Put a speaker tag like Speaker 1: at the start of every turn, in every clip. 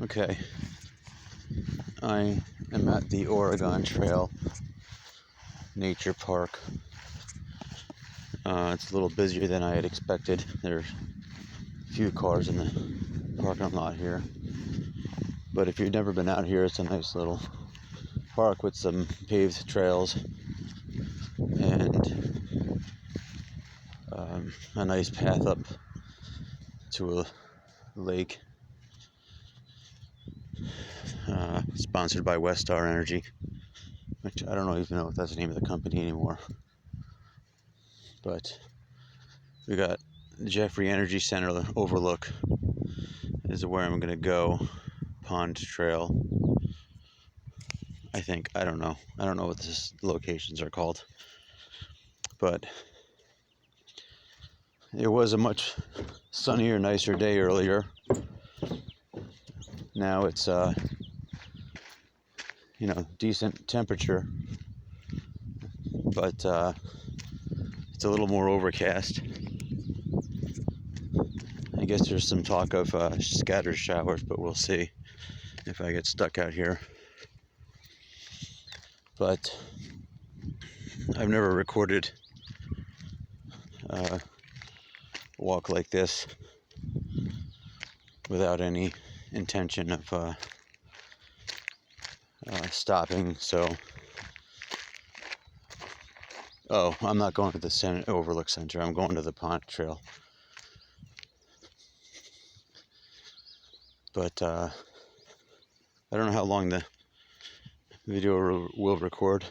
Speaker 1: Okay, I am at the Oregon Trail Nature Park. It's a little busier than I had expected. There's a few cars in the parking lot here. But if you've never been out here, it's a nice little park with some paved trails and a nice path up to a lake. Sponsored by Westar Energy, which I don't even know if that's the name of the company anymore. But we got the Jeffrey Energy Center overlook is where I'm gonna go. Pond Trail, I think. I don't know what these locations are called, but it was a much sunnier, nicer day earlier. Now it's decent temperature, but it's a little more overcast. I guess there's some talk of scattered showers, but we'll see if I get stuck out here. But I've never recorded a walk like this without any intention of stopping. So, I'm not going to the Overlook Center. I'm going to the Pond Trail. But I don't know how long the video will record.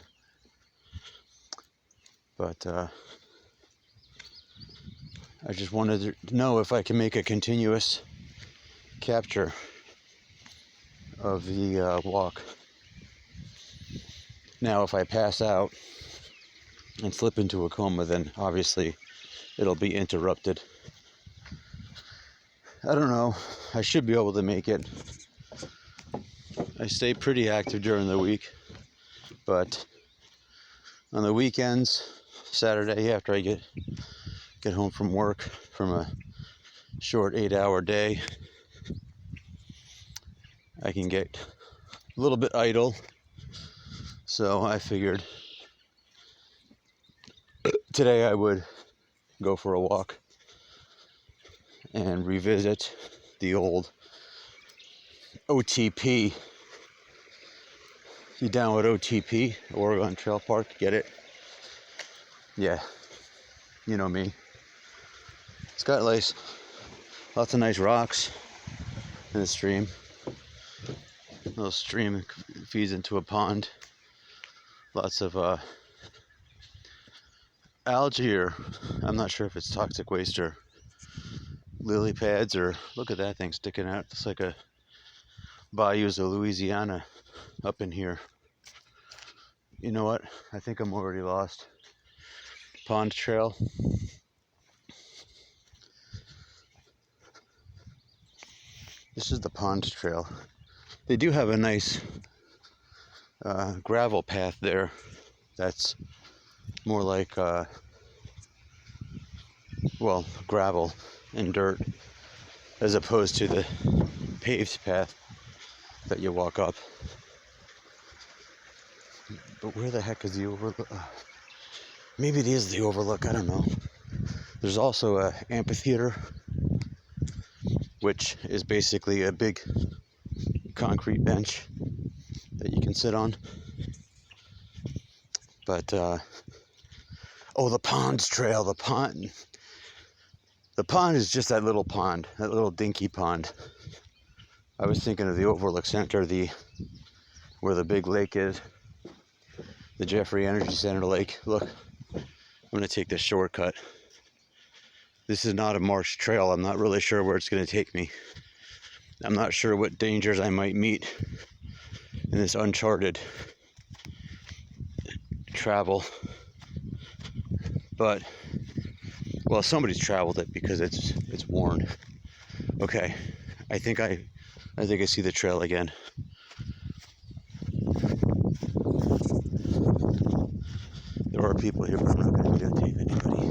Speaker 1: But I just wanted to know if I can make a continuous capture of the walk. Now, if I pass out and slip into a coma, then obviously it'll be interrupted. I don't know. I should be able to make it. I stay pretty active during the week, but on the weekends, Saturday after I get home from work from a short 8-hour day, I can get a little bit idle. So I figured today I would go for a walk and revisit the old OTP. You down with OTP, Oregon Trail Park? Get it? Yeah, you know me. It's got lots of nice rocks in the stream. A little stream feeds into a pond. Lots of algae, or I'm not sure if it's toxic waste or lily pads, or look at that thing sticking out. It's like a bayous of Louisiana up in here. You know what? I think I'm already lost. Pond Trail. This is the Pond Trail. They do have a nice gravel path there. That's more like gravel and dirt, as opposed to the paved path that you walk up. But where the heck is the overlook? Maybe it is the overlook, I don't know. There's also an amphitheater, which is basically a big concrete bench that you can sit on. But the Pond Trail, the pond is just that little pond, that little dinky pond. I was thinking of the Overlook Center, where the big lake is, the Jeffrey Energy Center lake. Look, I'm going to take this shortcut. This is not a marked trail. I'm not really sure where it's going to take me. I'm not sure what dangers I might meet in this uncharted travel. But, well, somebody's traveled it because it's worn. Okay, I think I see the trail again. There are people here, but I'm not going to videotape anybody.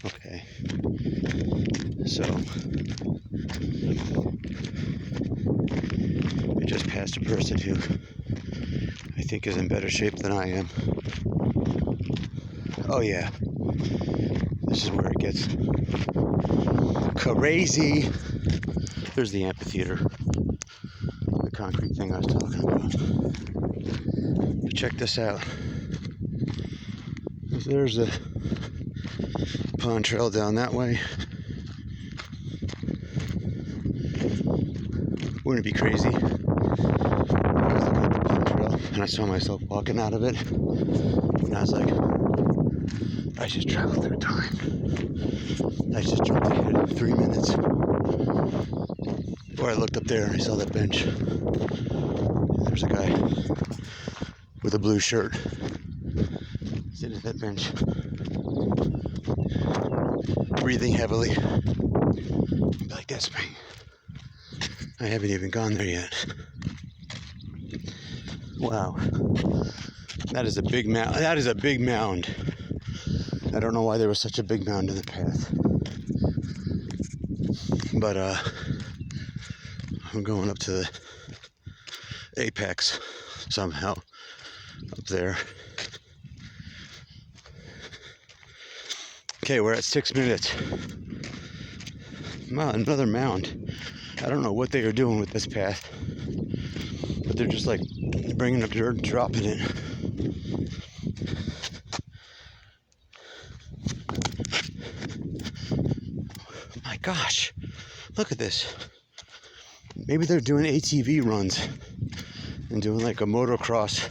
Speaker 1: Okay. So I just passed a person who I think is in better shape than I am. Oh yeah. This is where it gets crazy. There's the amphitheater. The concrete thing I was talking about. But check this out. There's the pond trail down that way. Wouldn't it be crazy? I was looking at the pond trail and I saw myself walking out of it. And I was like, I just traveled through time. I just jumped ahead 3 minutes. Or I looked up there and I saw that bench. And there's a guy with a blue shirt sitting at that bench, breathing heavily. I'd be like, that's me. I haven't even gone there yet. Wow. That is a big mound. That is a big mound. I don't know why there was such a big mound in the path. But I'm going up to the apex somehow up there. Okay, we're at 6 minutes. Wow, another mound. I don't know what they are doing with this path, but they're just like bringing up dirt and dropping it. My gosh, look at this. Maybe they're doing ATV runs and doing like a motocross.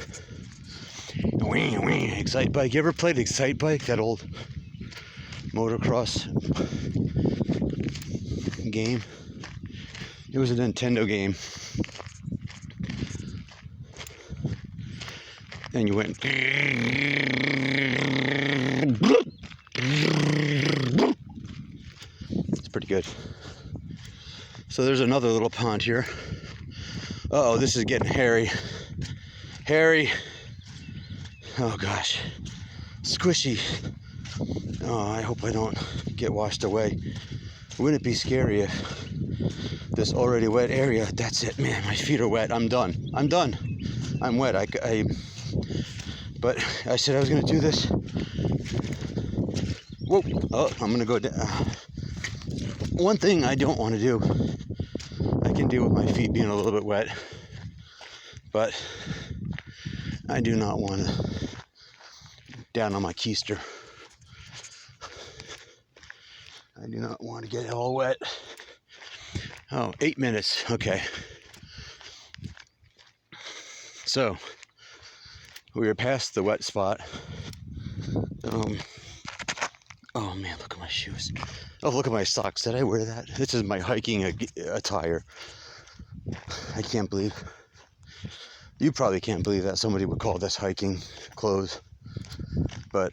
Speaker 1: Excite Bike. You ever played Excite Bike? That old motocross game? It was a Nintendo game. And you went. It's pretty good. So there's another little pond here. Uh-oh, this is getting hairy. Hairy. Oh gosh. Squishy. Oh, I hope I don't get washed away. Wouldn't it be scary if this already wet area, that's it, man, my feet are wet. I'm done. I'm wet. But I said I was gonna do this. Whoa. Oh, I'm gonna go down. One thing I don't want to do, I can deal with my feet being a little bit wet, but I do not want to down on my keister. I do not want to get all wet. Oh, 8 minutes. Okay. So we were past the wet spot. Oh man, look at my shoes. Oh, look at my socks. Did I wear that? This is my hiking attire. I can't believe. You probably can't believe that somebody would call this hiking clothes. But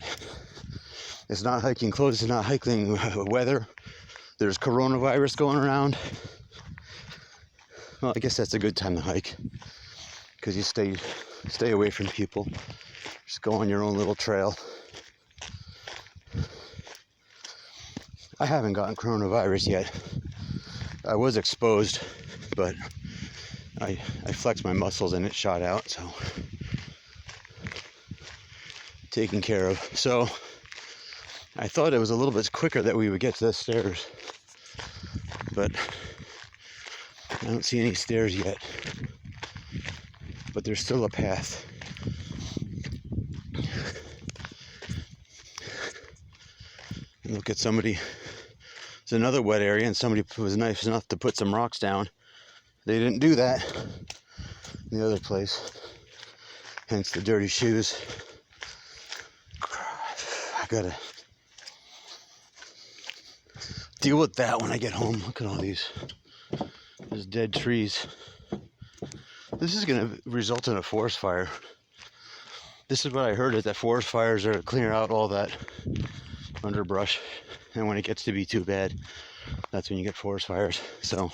Speaker 1: it's not hiking clothes. It's not hiking weather. There's coronavirus going around. Well, I guess that's a good time to hike. Because you stay away from people. Just go on your own little trail. I haven't gotten coronavirus yet. I was exposed, but I flexed my muscles and it shot out, so taken care of. So I thought it was a little bit quicker that we would get to the stairs, but I don't see any stairs yet. But there's still a path. And look at somebody. There's another wet area, and somebody was nice enough to put some rocks down. They didn't do that in the other place. Hence the dirty shoes. I gotta deal with that when I get home. Look at all these. There's dead trees. This is gonna result in a forest fire. This is what I heard, is that forest fires are clearing out all that underbrush. And when it gets to be too bad, that's when you get forest fires. So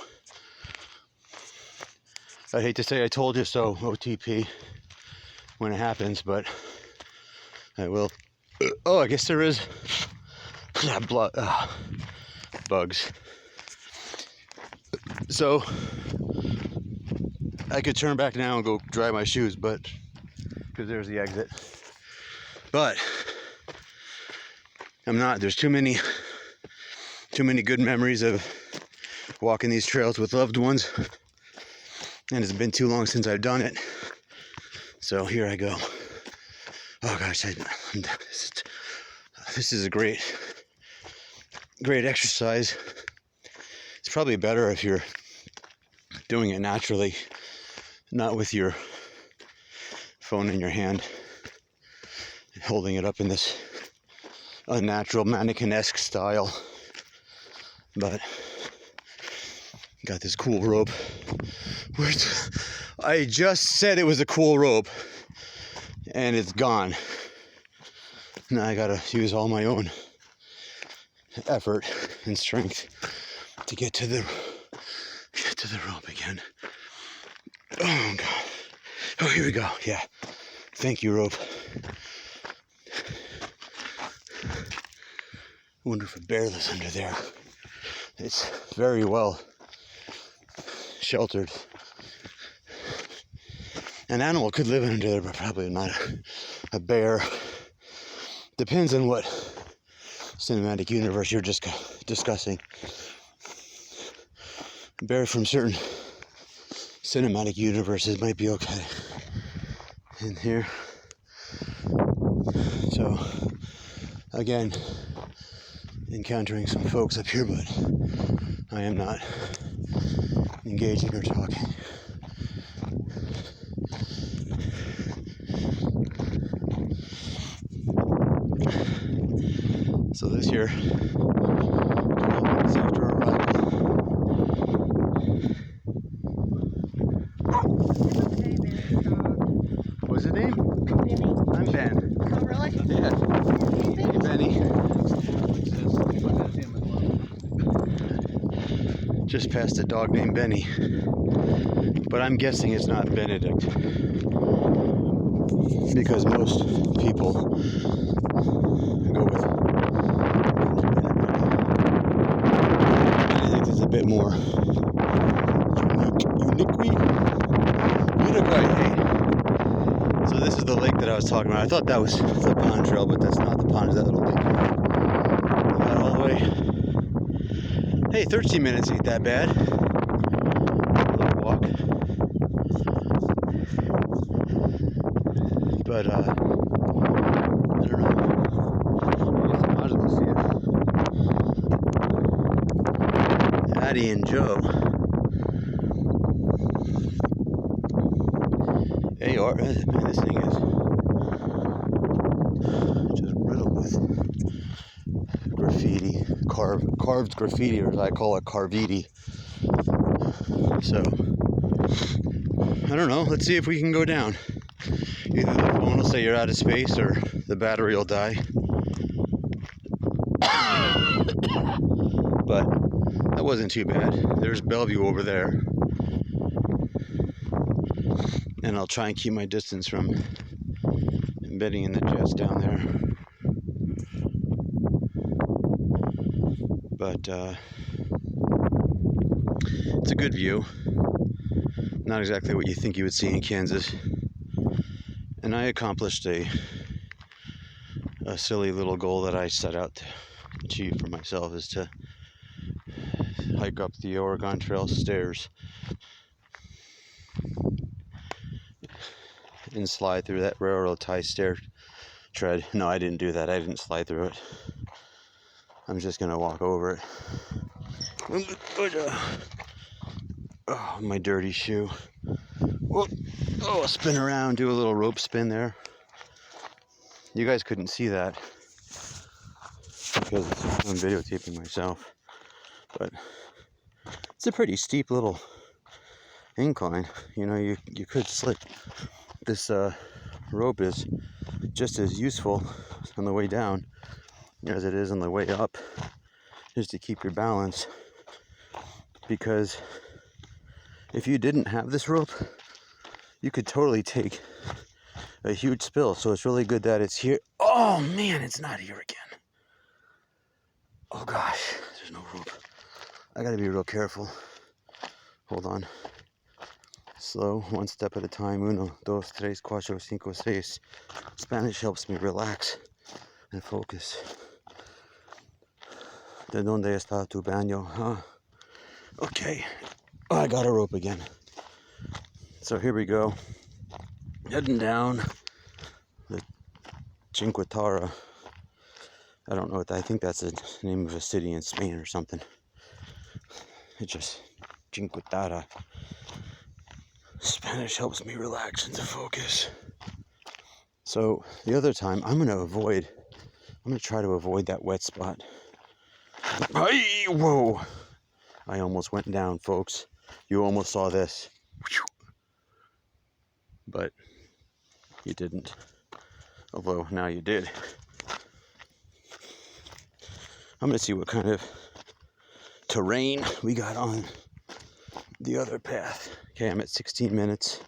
Speaker 1: I hate to say I told you so, OTP, when it happens, but I will. Oh, I guess there is Bugs. So I could turn back now and go dry my shoes, but because there's the exit. But I'm not. There's too many good memories of walking these trails with loved ones, and it's been too long since I've done it. So here I go. Oh gosh, this is a great exercise. It's probably better if you're doing it naturally, not with your phone in your hand, holding it up in this unnatural mannequin-esque style. But got this cool rope. I just said it was a cool rope, and it's gone. Now I gotta use all my own effort and strength to get to the rope again. Oh God. Oh, here we go. Yeah. Thank you, rope. I wonder if a bear lives under there. It's very well sheltered. An animal could live under there, but probably not a bear. Depends on what cinematic universe you're just discussing. A bear from certain cinematic universes might be okay in here. So again, encountering some folks up here, but I am not engaging or talking. So this year, 12 months after arrival. What's his name?
Speaker 2: Benny.
Speaker 1: I'm Ben.
Speaker 2: Oh, really?
Speaker 1: Yeah. Hey, Benny. Just passed a dog named Benny. But I'm guessing it's not Benedict. Because most people go with Benedict is a bit more unique. Hey. So this is the lake that I was talking about. I thought that was the pond trail, but that's not the pond. Is that little lake? That all the way. Hey, 13 minutes ain't that bad. A little walk. But I don't know. I guess I might as well see it. Addie and Joe. Man, this thing is just riddled with graffiti, carved graffiti, or as I call it, carviti. So, I don't know. Let's see if we can go down. Either the phone will say you're out of space, or the battery will die. But that wasn't too bad. There's Bellevue over there. And I'll try and keep my distance from embedding in the jets down there. But it's a good view. Not exactly what you think you would see in Kansas. And I accomplished a silly little goal that I set out to achieve for myself, is to hike up the Oregon Trail stairs and slide through that railroad tie stair tread. No, I didn't do that. I didn't slide through it. I'm just gonna walk over it. Oh, my dirty shoe. Oh, spin around, do a little rope spin there. You guys couldn't see that because I'm videotaping myself, but it's a pretty steep little incline. You know, you could slip. This rope is just as useful on the way down as it is on the way up, just to keep your balance. Because if you didn't have this rope, you could totally take a huge spill. So it's really good that it's here. Oh man, it's not here again. Oh gosh, there's no rope. I gotta be real careful. Hold on. Slow, one step at a time. Uno, dos, tres, cuatro, cinco, seis. Spanish helps me relax and focus. ¿De dónde está tu baño? Huh? Okay. Oh, I got a rope again. So here we go. Heading down the Cinque Terre. I don't know what I think that's the name of a city in Spain or something. It just Cinque Terre. Spanish helps me relax and to focus. So the other time, I'm gonna try to avoid that wet spot. Hey, whoa! I almost went down, folks. You almost saw this. But you didn't. Although now you did. I'm gonna see what kind of terrain we got on the other path. Okay, I'm at 16 minutes.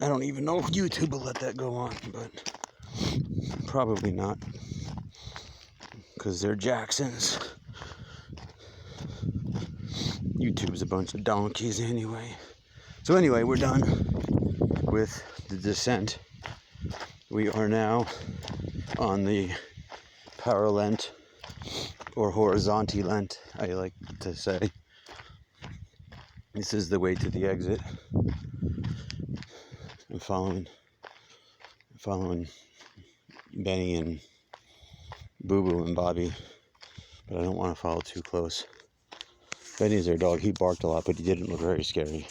Speaker 1: I don't even know if YouTube will let that go on, but probably not. Because they're Jacksons. YouTube's a bunch of donkeys anyway. So anyway, we're done with the descent. We are now on the parallent or horizontally, I like to say. This is the way to the exit. I'm following Benny and Boo Boo and Bobby, but I don't want to follow too close. Benny's their dog. He barked a lot, but he didn't look very scary.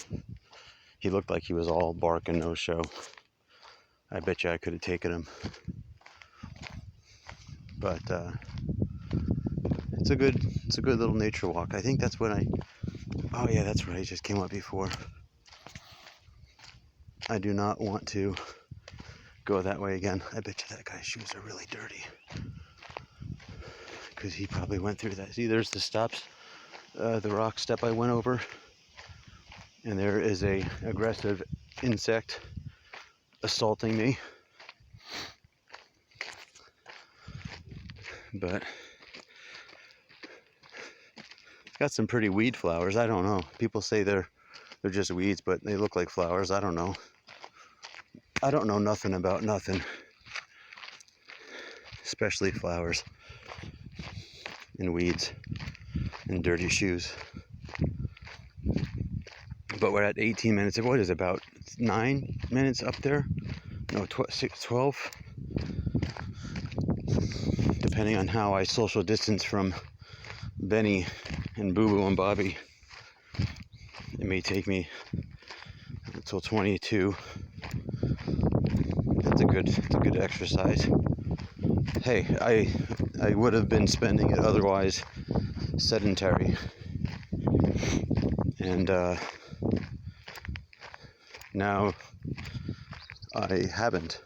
Speaker 1: He looked like he was all bark and no show. I bet you I could have taken him. But it's a good little nature walk. I think that's when oh yeah, that's right, I just came up before. I do not want to go that way again. I bet you that guy's shoes are really dirty. Because he probably went through that. See, there's the steps, the rock step I went over. And there is a aggressive insect assaulting me. But it's got some pretty weed flowers. I don't know. People say they're just weeds, but they look like flowers. I don't know. I don't know nothing about nothing, especially flowers and weeds and dirty shoes. But we're at 18 minutes. What is it, about 9 minutes up there? No, 12. Depending on how I social distance from Benny and Boo Boo and Bobby, it may take me until 22. It's a good exercise. Hey, I would have been spending it otherwise sedentary, and now I haven't.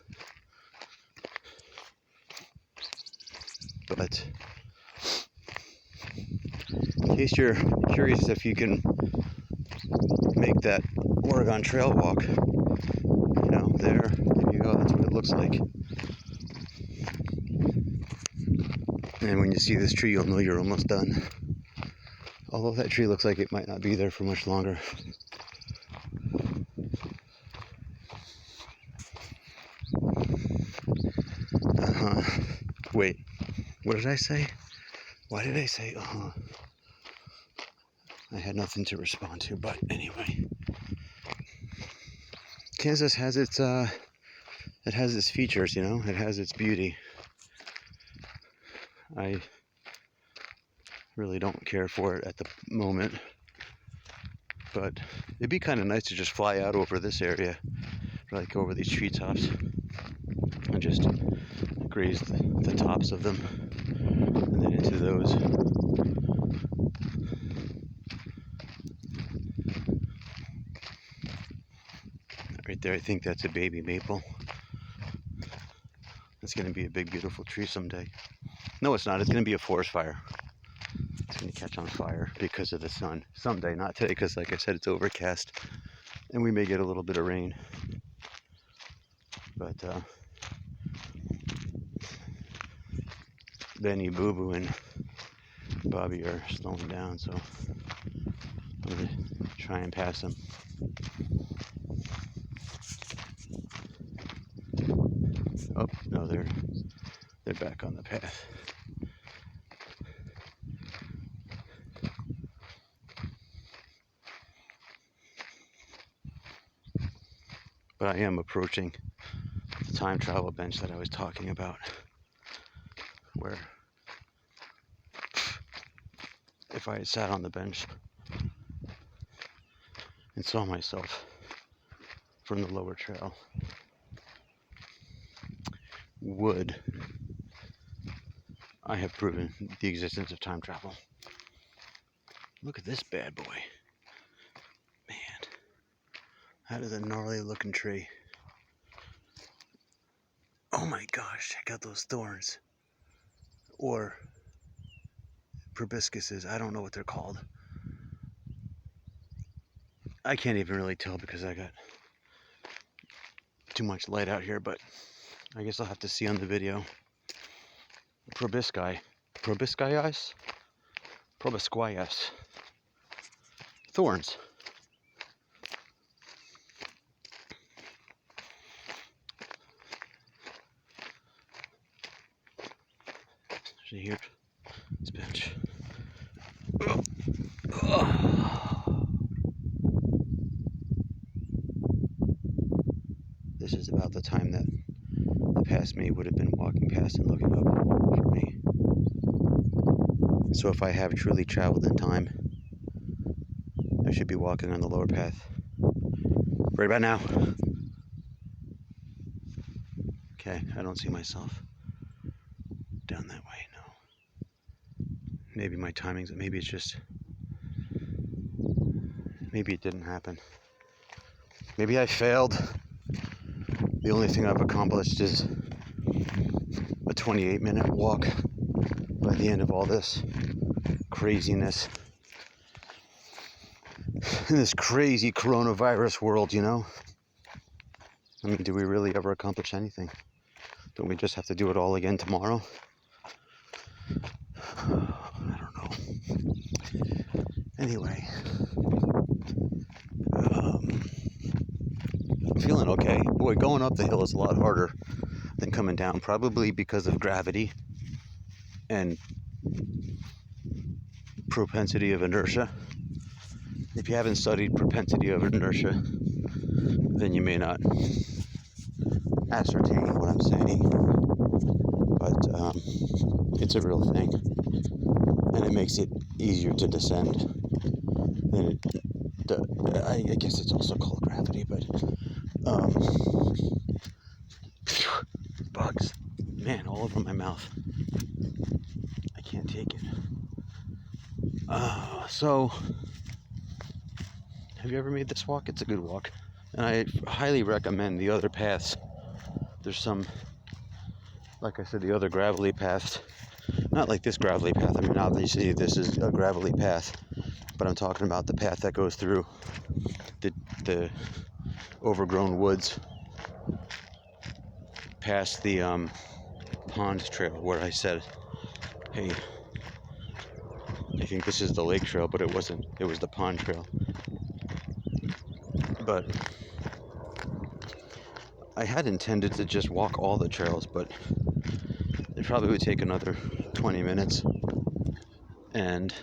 Speaker 1: But in case you're curious if you can make that Oregon Trail walk, you know, there you go, that's what it looks like. And when you see this tree, you'll know you're almost done. Although that tree looks like it might not be there for much longer. Wait, what did I say? Why did I say I had nothing to respond to, but anyway. Kansas has its features, you know, it has its beauty. I really don't care for it at the moment, but it'd be kind of nice to just fly out over this area, like over these treetops, and just graze the tops of them, and then into those. Right there, I think that's a baby maple. It's going to be a big, beautiful tree someday. No, it's not. It's going to be a forest fire. It's going to catch on fire because of the sun. Someday, not today, because like I said, it's overcast. And we may get a little bit of rain. But Benny, Boo Boo, and Bobby are slowing down, so I'm gonna try and pass them. Oh no, they're back on the path. But I am approaching the time travel bench that I was talking about, where if I had sat on the bench and saw myself from the lower trail, would I have proven the existence of time travel? Look at this bad boy. Man, that is a gnarly looking tree. Oh my gosh, check out those thorns. Or proboscises, I don't know what they're called. I can't even really tell because I got too much light out here, but I guess I'll have to see on the video. Proboscis. Thorns. See here, this bench. This is about the time that the past me would have been walking past and looking up for me. So if I have truly traveled in time, I should be walking on the lower path right about now. Okay, I don't see myself down that way, no. Maybe my timing's, maybe it's just, maybe it didn't happen. Maybe I failed. The only thing I've accomplished is a 28-minute walk by the end of all this craziness. In this crazy coronavirus world, you know? I mean, do we really ever accomplish anything? Don't we just have to do it all again tomorrow? I don't know. Anyway, I'm feeling okay. Boy, going up the hill is a lot harder than coming down, probably because of gravity and propensity of inertia. If you haven't studied propensity of inertia, then you may not ascertain what I'm saying. But it's a real thing, and it makes it easier to descend than I guess it's also called gravity, but bugs, man, all over my mouth. I can't take it. So, have you ever made this walk? It's a good walk, and I highly recommend the other paths. There's some, like I said, the other gravelly paths. Not like this gravelly path. I mean, obviously this is a gravelly path, but I'm talking about the path that goes through the overgrown woods past the pond trail, where I said, hey, I think this is the lake trail, but it wasn't. It was the pond trail. But I had intended to just walk all the trails, but it probably would take another 20 minutes, and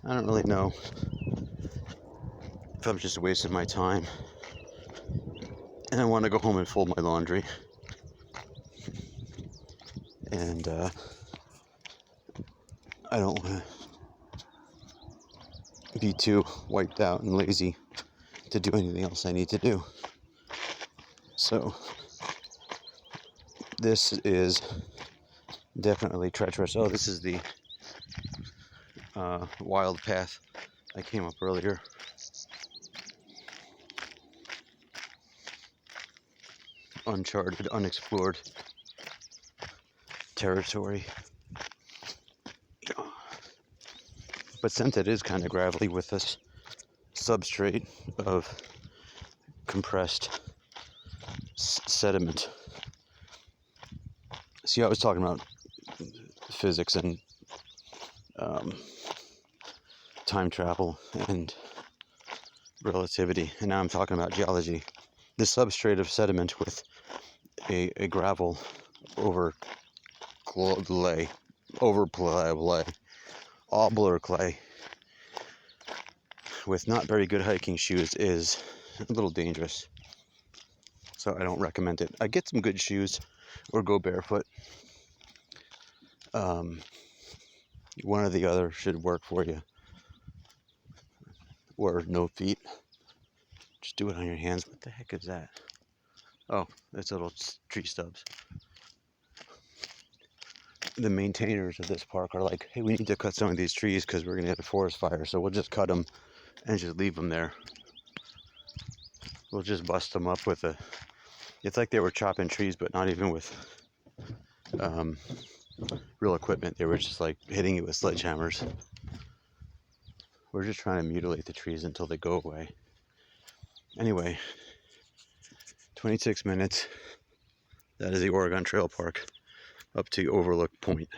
Speaker 1: I don't really know if I'm just wasting my time, and I want to go home and fold my laundry, and I don't want to be too wiped out and lazy to do anything else I need to do. So this is definitely treacherous. Oh, this is the wild path I came up earlier. Uncharted, unexplored territory. But since it is kind of gravelly with this substrate of compressed sediment. See, I was talking about physics and time travel and relativity. And now I'm talking about geology. The substrate of sediment with a gravel overlay, obbler clay with not very good hiking shoes is a little dangerous. So I don't recommend it. I get some good shoes or go barefoot. One or the other should work for you. Or no feet. Just do it on your hands. What the heck is that? Oh, it's little tree stubs. The maintainers of this park are like, hey, we need to cut some of these trees because we're going to get a forest fire. So we'll just cut them and just leave them there. We'll just bust them up with a... It's like they were chopping trees, but not even with real equipment. They were just like hitting it with sledgehammers. We're just trying to mutilate the trees until they go away. Anyway, 26 minutes. That is the Oregon Trail Park up to Overlook Point.